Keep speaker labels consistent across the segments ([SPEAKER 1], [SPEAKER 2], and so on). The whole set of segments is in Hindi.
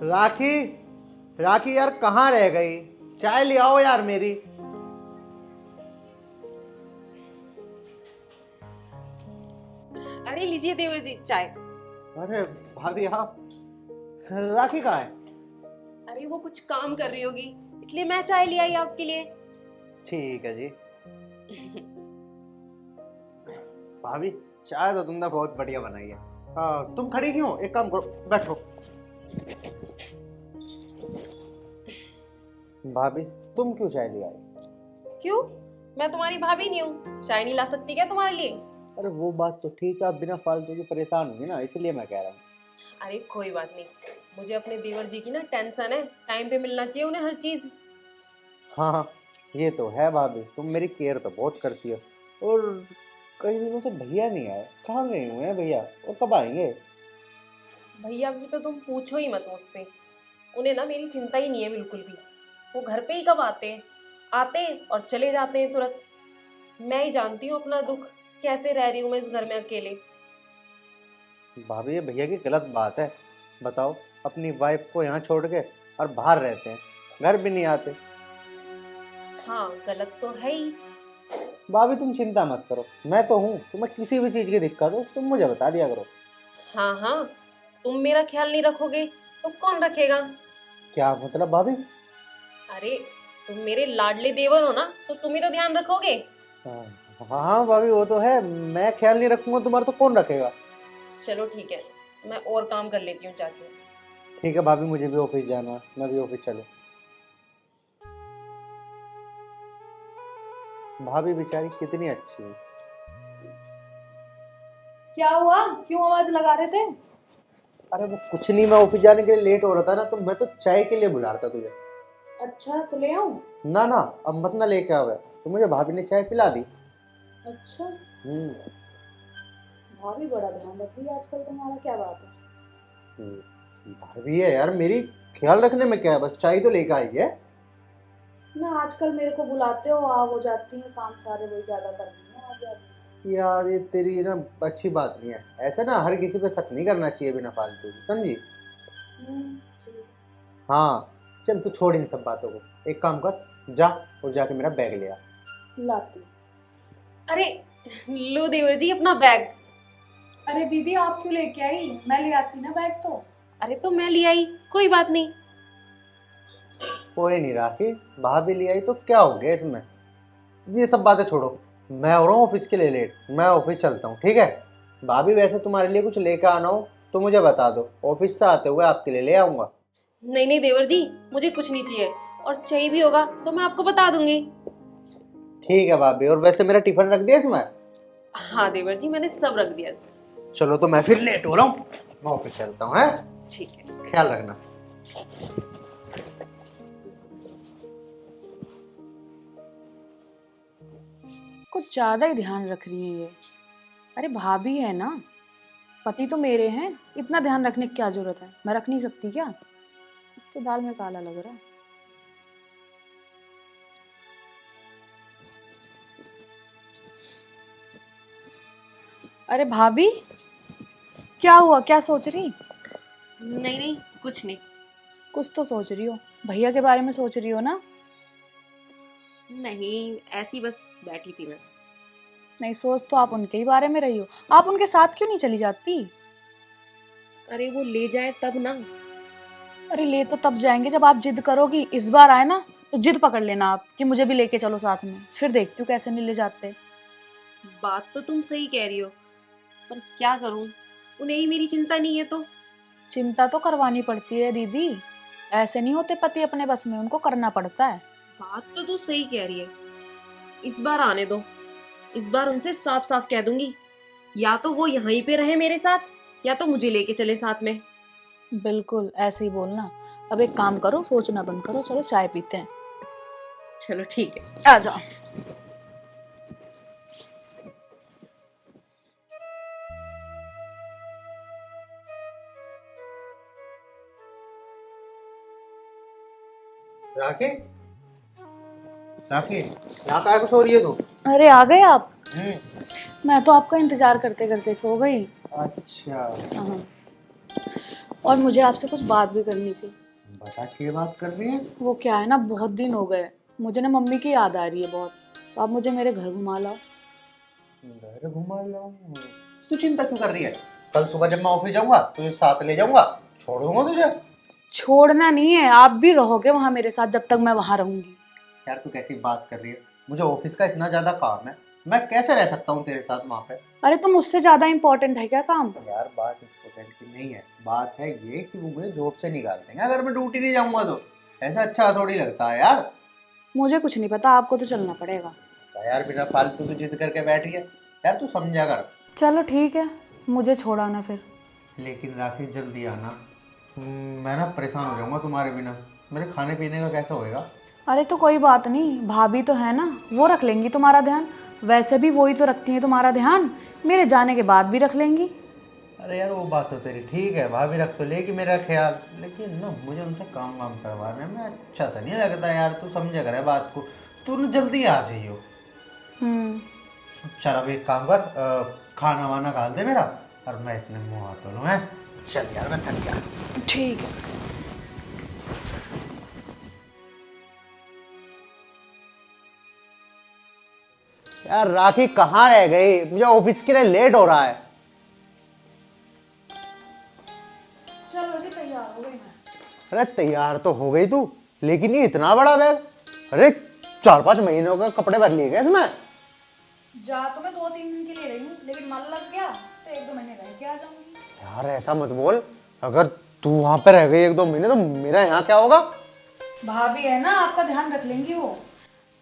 [SPEAKER 1] राखी, राखी यार कहाँ रह गई? चाय ले आओ यार मेरी।
[SPEAKER 2] अरे लीजिए देवर जी चाय।
[SPEAKER 1] अरे भाभी आप, राखी कहाँ है?
[SPEAKER 2] अरे वो कुछ काम कर रही होगी, इसलिए मैं चाय ले आई आपके लिए।
[SPEAKER 1] ठीक है जी। भाभी चाय तो तुमने बहुत बढ़िया बनाई है। तुम खड़ी क्यों? एक काम करो, बैठो। भाभी तुम क्यों चाय ले आई?
[SPEAKER 2] क्यों? मैं तुम्हारी भाभी नहीं हूँ, चाय नहीं ला सकती क्या तुम्हारे लिए?
[SPEAKER 1] अरे वो बात तो ठीक है, आप बिना फालतू की परेशान होंगी ना, इसलिए मैं कह रहा हूँ।
[SPEAKER 2] अरे कोई बात नहीं, मुझे अपने देवर जी की ना टेंशन है, टाइम पे मिलना चाहिए उन्हें हर चीज।
[SPEAKER 1] हाँ हाँ, ये तो है भाभी, तुम मेरी केयर तो बहुत करती हो। और कई दिनों से भैया नहीं आए, कहाँ गए हुए हैं भैया और कब आएंगे?
[SPEAKER 2] भैया की तो तुम पूछो ही मत मुझसे, उन्हें ना मेरी चिंता ही नहीं है बिल्कुल भी। वो घर पे ही कब आते हैं, आते हैं और चले जाते हैं तुरंत। मैं ही जानती हूँ अपना दुख, कैसे रह रही हूँ मैं इस घर में अकेले।
[SPEAKER 1] भाभी ये भैया की गलत बात है। बताओ, अपनी वाइफ को यहाँ छोड़ के और बाहर रहते हैं, घर भी नहीं आते।
[SPEAKER 2] हाँ गलत तो है ही।
[SPEAKER 1] भाभी तुम चिंता मत करो, मैं तो हूँ, तुम्हें किसी भी चीज़ की दिक्कत हो तुम मुझे बता दिया करो।
[SPEAKER 2] हाँ हाँ, तुम मेरा ख्याल नहीं रखोगे तो कौन रखेगा?
[SPEAKER 1] क्या मतलब भाभी?
[SPEAKER 2] अरे तुम मेरे लाडले देवर हो ना, तो तुम ही तो ध्यान रखोगे।
[SPEAKER 1] हाँ हाँ हाँ भाभी, वो तो है, मैं ख्याल नहीं रखूंगा तुम्हारा तो कौन रखेगा?
[SPEAKER 2] चलो ठीक है, मैं और काम कर लेती हूँ जाके।
[SPEAKER 1] ठीक है भाभी, मुझे भी ऑफिस जाना है, मैं भी ऑफिस चलो। भाभी बेचारी कितनी अच्छी है।
[SPEAKER 3] क्या हुआ? क्यों आवाज लगा रहे थे?
[SPEAKER 1] अरे वो कुछ नहीं, मैं ऑफिस जाने के लिए लेट हो रहा था ना, तो मैं तो चाय के लिए बुला रहा था तुझे।
[SPEAKER 3] अच्छा तो ले आऊं?
[SPEAKER 1] ना ना, अब मत ना लेके आवे, तो मुझे भाभी ने चाय पिला दी।
[SPEAKER 3] अच्छा,
[SPEAKER 1] हम्म।
[SPEAKER 3] भाभी बड़ा ध्यान रख रही है आजकल तुम्हारा, क्या बात है?
[SPEAKER 1] भाभी है यार मेरी, ख्याल रखने में क्या है, बस चाय तो लेके आई है।
[SPEAKER 3] ना आजकल मेरे को बुलाते हो, आ हो जाती है, काम सारे वही ज्यादा करनी है, आ जाती
[SPEAKER 1] यार ये तेरी ना अच्छी बात नहीं है, ऐसे ना हर किसी पे शक नहीं करना चाहिए बिना फालतू की, समझी?
[SPEAKER 3] ठीक
[SPEAKER 1] हाँ, चल तू छोड़ इन सब बातों को, एक काम कर, जा और जाके मेरा बैग ले आ।
[SPEAKER 3] है, लाती हूँ।
[SPEAKER 2] अरे लो देवर जी अपना बैग।
[SPEAKER 3] अरे दीदी आप क्यों लेके आई? मैं ले आती ना बैग तो।
[SPEAKER 2] अरे तो मैं ले आई, कोई बात नहीं।
[SPEAKER 1] कोई नहीं राखी, भाभी ले आई तो क्या हो गया इसमें? ये सब बातें छोड़ो, मैं हो रहा हूँ ऑफिस के लिए लेट, मैं ऑफिस चलता हूँ, ठीक है? भाभी वैसे तुम्हारे लिए कुछ लेकर आना हो तो मुझे बता दो, ऑफिस से आते हुए आपके लिए ले आऊँगा।
[SPEAKER 2] नहीं नहीं देवर जी, मुझे कुछ नहीं चाहिए, और चाहिए भी होगा तो मैं आपको बता दूंगी।
[SPEAKER 1] ठीक है भाभी, और वैसे मेरा टिफिन रख दिया इसमें?
[SPEAKER 2] हाँ देवर जी, मैंने सब रख दिया इसमें।
[SPEAKER 1] चलो तो मैं फिर लेट हो रहा हूँ, मैं ऑफिस चलता हूँ, है?
[SPEAKER 2] ठीक है।
[SPEAKER 1] ख्याल रखना।
[SPEAKER 3] कुछ ज्यादा ही ध्यान रख रही है ये। अरे भाभी है ना, पति तो मेरे हैं, इतना ध्यान रखने की क्या जरूरत है? मैं रख नहीं सकती क्या? इस तो दाल में काला लग रहा है। अरे भाभी, क्या हुआ? क्या सोच रही?
[SPEAKER 2] नहीं नहीं, कुछ नहीं।
[SPEAKER 3] कुछ तो सोच रही हो, भैया के बारे में सोच रही हो ना?
[SPEAKER 2] नहीं, ऐसी बस बैठी थी मैं।
[SPEAKER 3] नहीं, सोच तो आप उनके ही बारे में रही हो। आप उनके साथ क्यों नहीं चली जाती?
[SPEAKER 2] अरे वो ले जाए तब ना।
[SPEAKER 3] अरे ले तो तब जाएंगे जब आप जिद करोगी। इस बार आए ना तो जिद पकड़ लेना आप कि मुझे भी लेके चलो साथ में, फिर देखती हूँ कैसे नहीं ले जाते।
[SPEAKER 2] बात तो तुम सही कह रही हो, पर क्या करूं, उन्हें ही मेरी चिंता नहीं है तो।
[SPEAKER 3] चिंता तो करवानी पड़ती है दीदी, ऐसे नहीं होते पति अपने बस में, उनको करना पड़ता है।
[SPEAKER 2] बात तो तू सही कह रही है, इस बार आने दो, इस बार उनसे साफ साफ कह दूंगी, या तो वो यहीं पे रहे मेरे साथ, या तो मुझे लेके चले साथ में।
[SPEAKER 3] बिल्कुल ऐसे ही बोलना। अब एक काम करो, सोचना बंद करो, चलो चाय पीते हैं।
[SPEAKER 2] चलो ठीक है,
[SPEAKER 3] आ जाओ।
[SPEAKER 1] राखी, राखी, यहाँ काय कुछ हो रही है तू?
[SPEAKER 3] अरे आ गए आप? मैं तो आपका इंतजार करते करते सो गई।
[SPEAKER 1] अच्छा।
[SPEAKER 3] हाँ। और मुझे आपसे कुछ बात भी करनी थी।
[SPEAKER 1] बता क्या बात कर रही है?
[SPEAKER 3] वो क्या है ना, बहुत दिन हो गए, मुझे ना मम्मी की याद आ रही है बहुत, तो आप मुझे मेरे घर घुमा लाओ।
[SPEAKER 1] घर घुमा लाऊं? तू चिंता क्यों कर रही है? कल सुबह जब मैं ऑफिस जाऊंगा तुझे साथ ले जाऊंगा, छोड़ दूंगा तुझे।
[SPEAKER 3] छोड़ना नहीं है, आप भी रहोगे वहाँ मेरे साथ जब तक मैं वहाँ रहूंगी।
[SPEAKER 1] यार तू कैसी बात कर रही है? मुझे ऑफिस का इतना ज्यादा काम है, मैं कैसे रह सकता हूँ तेरे साथ वहाँ पे?
[SPEAKER 3] अरे तो मुझसे ज्यादा इम्पोर्टेंट है क्या काम?
[SPEAKER 1] यार बात इम्पोर्टेंट की नहीं है, बात है ये कि वो मुझे जॉब से निकाल देंगे अगर मैं ड्यूटी नहीं जाऊंगा तो। ऐसा अच्छा थोड़ी लगता है यार।
[SPEAKER 3] मुझे कुछ नहीं पता, आपको तो चलना पड़ेगा।
[SPEAKER 1] यार बिना फालतू की जिद करके बैठी है, यार तू समझा कर।
[SPEAKER 3] चलो ठीक है, मुझे छोड़ा ना फिर।
[SPEAKER 1] लेकिन राखी जल्दी आना। मैं ना परेशान हो जाऊंगा तुम्हारे बिना, मेरे खाने पीने का कैसा होएगा?
[SPEAKER 3] अरे तो कोई बात नहीं, भाभी तो है ना, वो रख लेंगी तुम्हारा ध्यान। वैसे भी वही तो रखती है तुम्हारा ध्यान, मेरे जाने के बाद भी रख लेंगी।
[SPEAKER 1] अरे यार वो बात तो तेरी ठीक है, भाभी रख तो लेगी मेरा ख्याल, लेकिन ना मुझे उनसे काम वाम करवाने में अच्छा सा नहीं लगता यार, तू समझा कर बात को। तू ना जल्दी आ जाइयो।
[SPEAKER 3] हम्म।
[SPEAKER 1] चल अब एक काम कर, खाना वाना खा दे मेरा, और मैं इतने मुँह हाथ धो लूँ हैं। चल यार मैं थक गया।
[SPEAKER 3] ठीक है।
[SPEAKER 1] यार राखी कहाँ रह गई? मुझे ऑफिस के लिए लेट हो रहा है।
[SPEAKER 3] चलो जी, तैयार हो गई मैं।
[SPEAKER 1] अरे तैयार तो हो गई तू, लेकिन ये इतना बड़ा बैग, अरे 4-5 महीनों का कपड़े भर लिए गए इसमें।
[SPEAKER 3] जा तो मैं 2-3 दिन के लिए रही हूँ, लेकिन मन लग गया तो 1-2 महीने रह के आ जाऊंगी।
[SPEAKER 1] यार ऐसा मत बोल, अगर तू वहां पे रह गई 1-2 महीने तो मेरा यहाँ क्या होगा?
[SPEAKER 3] भाभी है ना, आपका ध्यान रख लेंगी वो।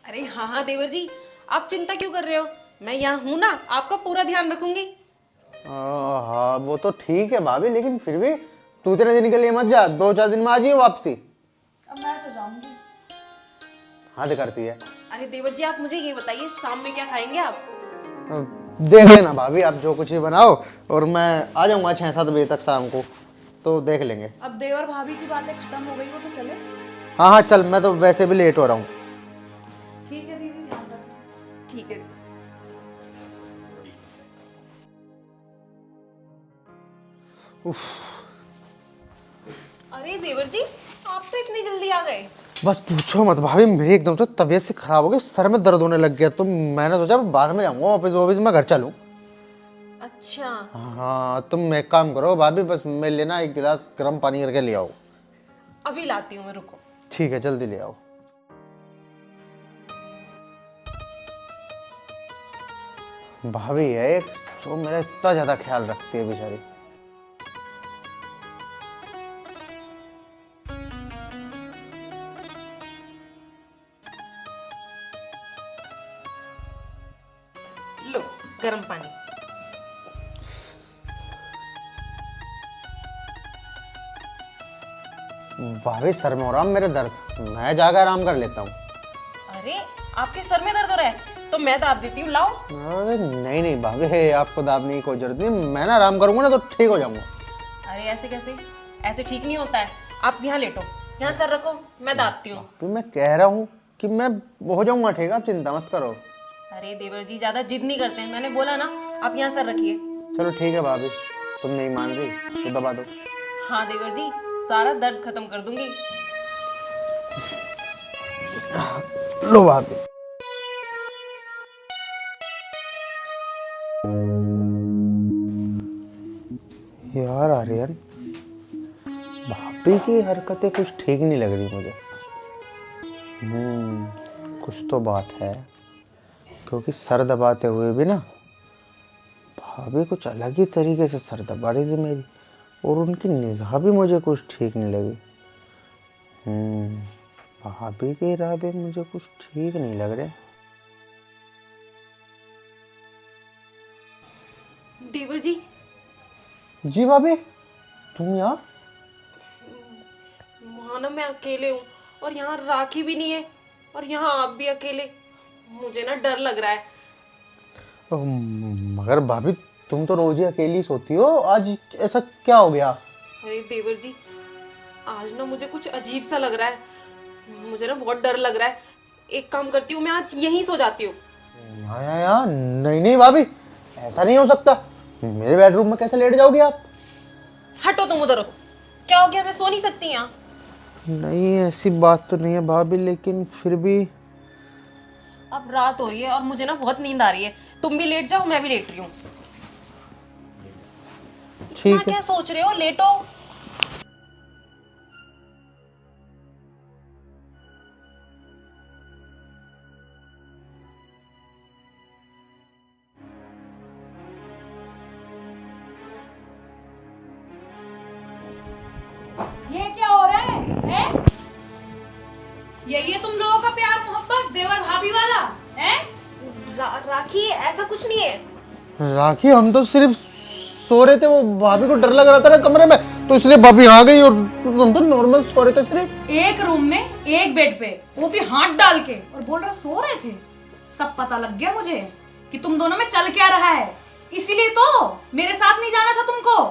[SPEAKER 2] अरे हाँ हाँ देवर जी, आप चिंता क्यों कर रहे हो? मैं यहाँ हूँ ना, आपका पूरा ध्यान रखूंगी।
[SPEAKER 1] हाँ वो तो ठीक है भाभी, लेकिन फिर भी तू इतने दिन के लिए मत जा, 2-4 दिन में आ जाइए वापसी।
[SPEAKER 3] अब मैं तो जाऊंगी।
[SPEAKER 1] हद करती है।
[SPEAKER 2] अरे देवर जी, आप मुझे ये बताइए, शाम में क्या खाएंगे आप?
[SPEAKER 1] देख लेना भाभी, आप जो कुछ ही बनाओ, और मैं आ जाऊंगा 6-7 बजे तक शाम को, तो देख लेंगे।
[SPEAKER 3] अब देवर भाभी की बातें खत्म हो गई, वो तो चले।
[SPEAKER 1] हाँ हाँ चल, मैं तो वैसे भी लेट हो रहा हूँ।
[SPEAKER 3] ठीक है दीदी, ध्यान रखना।
[SPEAKER 2] ठीक है। अरे देवर जी, आप तो इतनी जल्दी आ गए।
[SPEAKER 1] बस पूछो मत भाभी, मेरी एकदम से तबीयत से खराब हो गई, सर में दर्द होने लग गया, तो मैंने सोचा बाद में जाऊंगा ऑफिस, ऑफिस में घर चलूँ।
[SPEAKER 2] अच्छा,
[SPEAKER 1] हाँ तुम एक काम करो भाभी, बस मेरे लिए ना 1 गिलास गर्म पानी करके ले आओ।
[SPEAKER 2] अभी लाती हूँ मैं, रुको।
[SPEAKER 1] ठीक है जल्दी ले आओ। भाभी है एक, जो मेरा इतना ज्यादा ख्याल रखती है बेचारी।
[SPEAKER 2] लो गर्म पानी।
[SPEAKER 1] भाभी सर में हो रहा है मेरे दर्द, मैं जाकर आराम कर लेता हूँ।
[SPEAKER 2] अरे आपके सर में दर्द हो रहा है, तो मैं दाब देती हूँ, लाओ।
[SPEAKER 1] अरे नहीं नहीं भाभी है, आपको दाबने की कोई जरूरत नहीं, मैं ना आराम करूंगा ना तो ठीक हो जाऊंगा।
[SPEAKER 2] अरे ऐसे कैसे? ऐसे ठीक नहीं होता है। आप यहाँ लेटो, यहाँ सर रखो, मैं दाबती हूँ।
[SPEAKER 1] फिर मैं कह रहा हूँ कि मैं हो जाऊंगा ठीक, आप चिंता मत करो।
[SPEAKER 2] अरे देवर जी, ज्यादा जिद नहीं करते हैं, मैंने बोला ना, आप यहाँ सर रखिए।
[SPEAKER 1] चलो ठीक है भाभी, तुम नहीं मान रही तो दबा दो।
[SPEAKER 2] हाँ देवर जी, सारा दर्द खत्म कर दूंगी।
[SPEAKER 1] लो भाभी। यार आर्यन, भाभी की हरकतें कुछ ठीक नहीं लग रही मुझे। कुछ तो बात है, क्योंकि सर दबाते हुए भी ना भाभी कुछ अलग ही तरीके से सर दबा रही थी मेरी, और उनकी निगाह भी मुझे कुछ ठीक नहीं लगी। भाभी के इरादे मुझे कुछ ठीक नहीं लग रहे।
[SPEAKER 2] देवर जी,
[SPEAKER 1] जी भाभी, तुम यहाँ?
[SPEAKER 2] वहाँ ना मैं अकेले हूँ, और यहाँ राखी भी नहीं है, और यहाँ आप भी अकेले। मुझे ना डर लग रहा है।
[SPEAKER 1] मगर भाभी तुम तो रोज ही अकेली सोती हो, आज ऐसा क्या हो गया?
[SPEAKER 2] अरे देवर जी, आज ना मुझे कुछ अजीब सा लग रहा है, मुझे ना बहुत डर लग रहा है। एक काम करती हूँ, मैं आज यहीं सो जाती हूँ।
[SPEAKER 1] यहाँ नहीं नहीं भाभी, ऐसा नहीं हो सकता, मेरे बेडरूम में कैसे लेट जाओगी आप?
[SPEAKER 2] हटो तुम उधर, क्या हो गया? मैं सो नहीं सकती यहाँ?
[SPEAKER 1] नहीं ऐसी बात तो नहीं है भाभी, लेकिन फिर भी
[SPEAKER 2] अब रात हो रही है और मुझे ना बहुत नींद आ रही है। तुम भी लेट जाओ, मैं भी लेट रही हूँ। इतना
[SPEAKER 1] ठीक है।
[SPEAKER 2] क्या सोच रहे हो? लेटो।
[SPEAKER 3] ये क्या हो रहा है? यही है तुम लोगों का प्यार मोहब्बत देवर भाभी वाला है?
[SPEAKER 2] राखी, ऐसा कुछ नहीं है।
[SPEAKER 1] राखी, हम तो सिर्फ सो रहे थे, वो भाभी को डर लग रहा था ना कमरे में, तो इसलिए भाभी आ गई और हम तो नॉर्मल सो रहे थे सिर्फ।
[SPEAKER 3] एक रूम में एक बेड पे, वो भी हाथ डाल के, और बोल रहे सो रहे थे। सब पता लग गया मुझे कि तुम दोनों में चल क्या रहा है। इसीलिए तो मेरे साथ नहीं जाना था तुमको।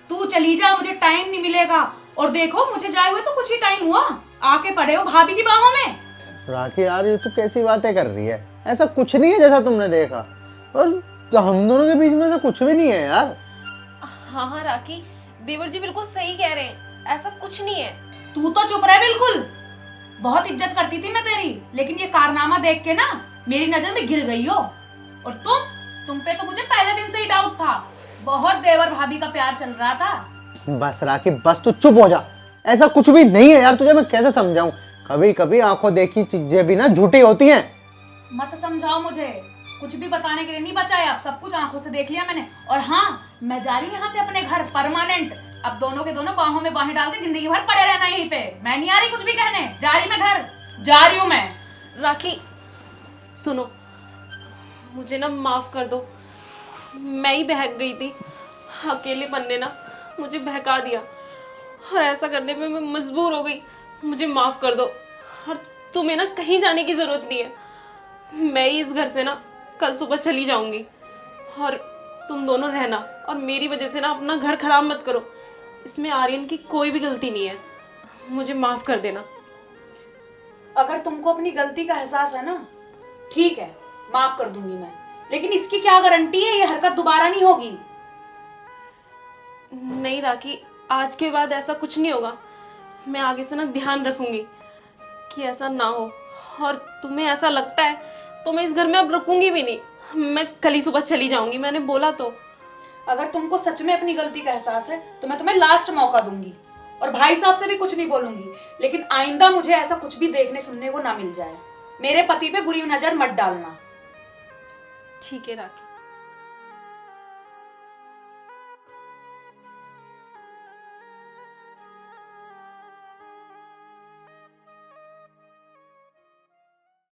[SPEAKER 3] तू चली जा, मुझे टाइम नहीं मिलेगा। और देखो मुझे जाए हुए तो कुछ ही टाइम हुआ, आके पड़े हो भाभी की बाहों में।
[SPEAKER 1] राखी यार, ये तो कैसी बातें कर रही है? ऐसा कुछ नहीं है जैसा तुमने देखा, और तो हम दोनों के बीच में से कुछ भी नहीं है यार।
[SPEAKER 2] हाँ हाँ राखी, देवर जी बिल्कुल सही कह रहे हैं, ऐसा कुछ नहीं है।
[SPEAKER 3] तू तो चुप रहे बिल्कुल। बहुत इज्जत करती थी मैं तेरी, लेकिन ये कारनामा देख के ना मेरी नजर में गिर गई हो। और तुम पे तो मुझे पहले दिन से ही डाउट था। बहुत देवर भाभी का प्यार चल रहा था।
[SPEAKER 1] बस राखी, बस तू चुप हो जा। ऐसा कुछ भी नहीं है यार, तुझे मैं कैसे समझाऊं? कभी कभी आंखों देखी चीजें भी ना झूठी होती हैं।
[SPEAKER 3] मत समझाओ मुझे, कुछ भी बताने के लिए नहीं बचाया। अब सब कुछ आंखों से देख लिया मैंने। और हाँ, मैं जा रही हूँ यहाँ से अपने घर परमानेंट। अब दोनों के दोनों बाहों में बाहें डाल के जिंदगी भर पड़े रहना यहीं पे। मैं नहीं आ रही कुछ भी कहने, जा रही मैं घर, जा रही हूँ मैं।
[SPEAKER 2] राखी सुनो, मुझे ना माफ कर दो। मैं ही बहक गई थी, अकेलेपन ने ना मुझे बहका दिया, और ऐसा करने पे मैं मजबूर हो गई। मुझे माफ कर दो, और तुम्हें ना कहीं जाने की जरूरत नहीं है। मैं ही इस घर से ना कल सुबह चली जाऊंगी, और तुम दोनों रहना, और मेरी वजह से ना अपना घर खराब मत करो। इसमें आर्यन की कोई भी गलती नहीं है, मुझे माफ कर देना।
[SPEAKER 3] अगर तुमको अपनी गलती का एहसास है ना, ठीक है, माफ कर दूंगी मैं। लेकिन इसकी क्या गारंटी है ये हरकत दोबारा नहीं होगी?
[SPEAKER 2] नहीं राखी, आज के बाद ऐसा कुछ नहीं होगा। मैं आगे से ना ध्यान रखूंगी कि ऐसा ना हो। और तुम्हें ऐसा लगता है तो मैं इस घर में अब रुकूंगी भी नहीं, मैं कल ही सुबह चली जाऊंगी, मैंने बोला तो।
[SPEAKER 3] अगर तुमको सच में अपनी गलती का एहसास है तो मैं तुम्हें लास्ट मौका दूंगी, और भाई साहब से भी कुछ नहीं बोलूंगी। लेकिन आइंदा मुझे ऐसा कुछ भी देखने सुनने को ना मिल जाए। मेरे पति पे बुरी नजर मत डालना।
[SPEAKER 2] ठीक है राखी।